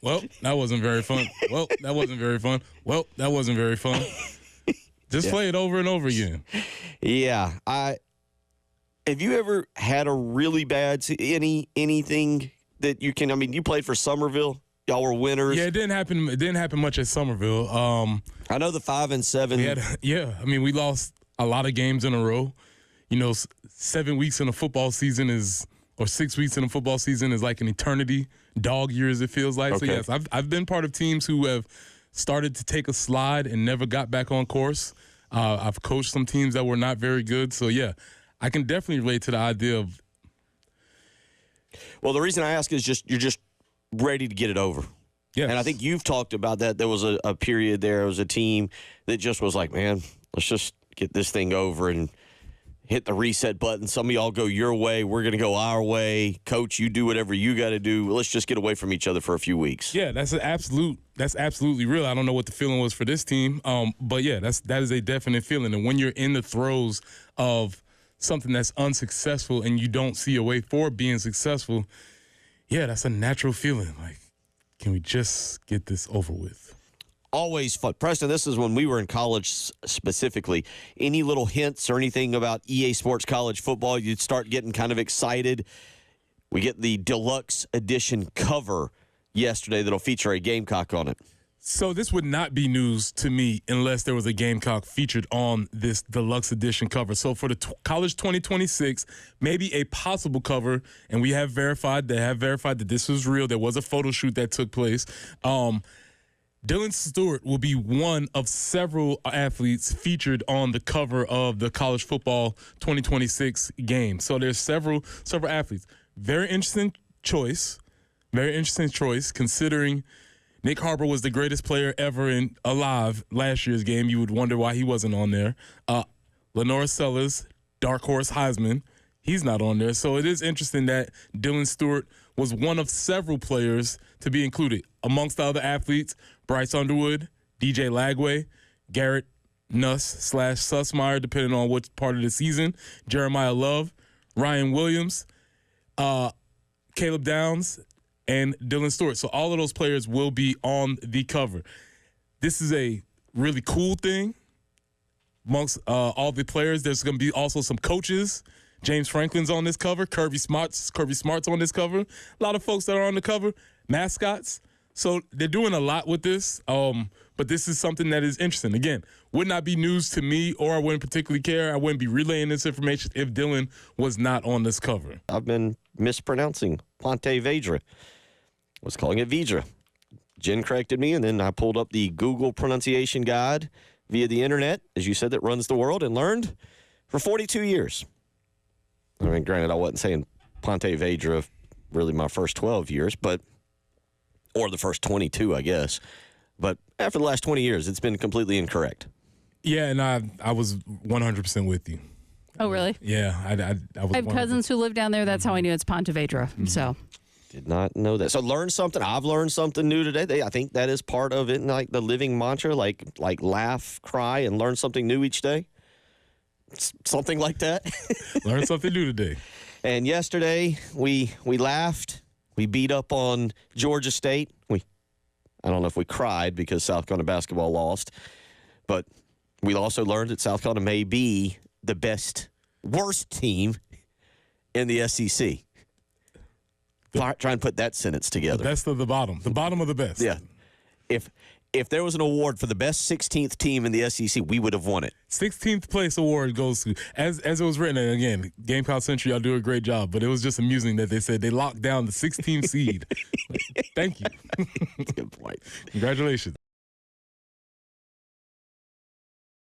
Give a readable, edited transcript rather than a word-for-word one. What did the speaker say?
Well, that wasn't very fun. Well, that wasn't very fun. Well, that wasn't very fun. Just play it over and over again. Yeah. Have you ever had a really bad anything that you can? I mean, you played for Summerville. Y'all were winners. Yeah, it didn't happen. It didn't happen much at Summerville. I know the 5 and 7. I mean, we lost a lot of games in a row. 7 weeks in a football season or 6 weeks in a football season is like an eternity, dog years it feels like. Okay. So yes, I've been part of teams who have started to take a slide and never got back on course. I've coached some teams that were not very good. So yeah, I can definitely relate to the idea of. Well, the reason I ask is you're just ready to get it over. Yes. And I think you've talked about that. There was a period there. It was a team that just was like, man, let's just get this thing over and hit the reset button. Some of y'all go your way. We're going to go our way. Coach, you do whatever you got to do. Let's just get away from each other for a few weeks. Yeah, that's absolutely real. I don't know what the feeling was for this team, but yeah, that is a definite feeling. And when you're in the throes of something that's unsuccessful and you don't see a way for being successful, yeah, that's a natural feeling. Like, can we just get this over with? Always fun. Preston, this is when we were in college specifically. Any little hints or anything about EA Sports College football, you'd start getting kind of excited. We get the deluxe edition cover yesterday that'll feature a Gamecock on it. So this would not be news to me unless there was a Gamecock featured on this deluxe edition cover. So for the College 2026, maybe a possible cover, and they have verified that this was real. There was a photo shoot that took place. Dylan Stewart will be one of several athletes featured on the cover of the College Football 2026 game. So there's several athletes. Very interesting choice considering Nick Harper was the greatest player ever alive last year's game. You would wonder why he wasn't on there. Lenora Sellers, dark horse Heisman, he's not on there. So it is interesting that Dylan Stewart was one of several players to be included. Amongst the other athletes, Bryce Underwood, DJ Lagway, Garrett Nuss / Sussmeyer, depending on which part of the season, Jeremiah Love, Ryan Williams, Caleb Downs, and Dylan Stewart. So all of those players will be on the cover. This is a really cool thing. Amongst all the players, there's going to be also some coaches. James Franklin's on this cover. Kirby Smart's on this cover. A lot of folks that are on the cover. Mascots. So they're doing a lot with this. But this is something that is interesting. Again, would not be news to me, or I wouldn't particularly care. I wouldn't be relaying this information if Dylan was not on this cover. I've been mispronouncing Ponte Vedra. I was calling it Vedra. Jen corrected me, and then I pulled up the Google pronunciation guide via the internet, as you said, that runs the world, and learned for 42 years. I mean, granted, I wasn't saying Ponte Vedra really my first 12 years, or the first 22, I guess. But after the last 20 years, it's been completely incorrect. Yeah, and I was 100% with you. Oh, really? Yeah, I was. I have cousins who live down there. That's how I knew it's Ponte Vedra. Mm-hmm. So. Did not know that. So learn something. I've learned something new today. I think that is part of it, like the living mantra, like laugh, cry, and learn something new each day. Something like that. Learn something new today. And yesterday we laughed. We beat up on Georgia State. I don't know if we cried because South Carolina basketball lost, but we also learned that South Carolina may be the worst team in the SEC. Try and put that sentence together. The best of the bottom of the best. Yeah. If there was an award for the best 16th team in the SEC, we would have won it. 16th place award goes to, as it was written, and again, Gamecock Century, y'all do a great job, but it was just amusing that they said they locked down the 16th seed. Thank you. That's a good point. Congratulations.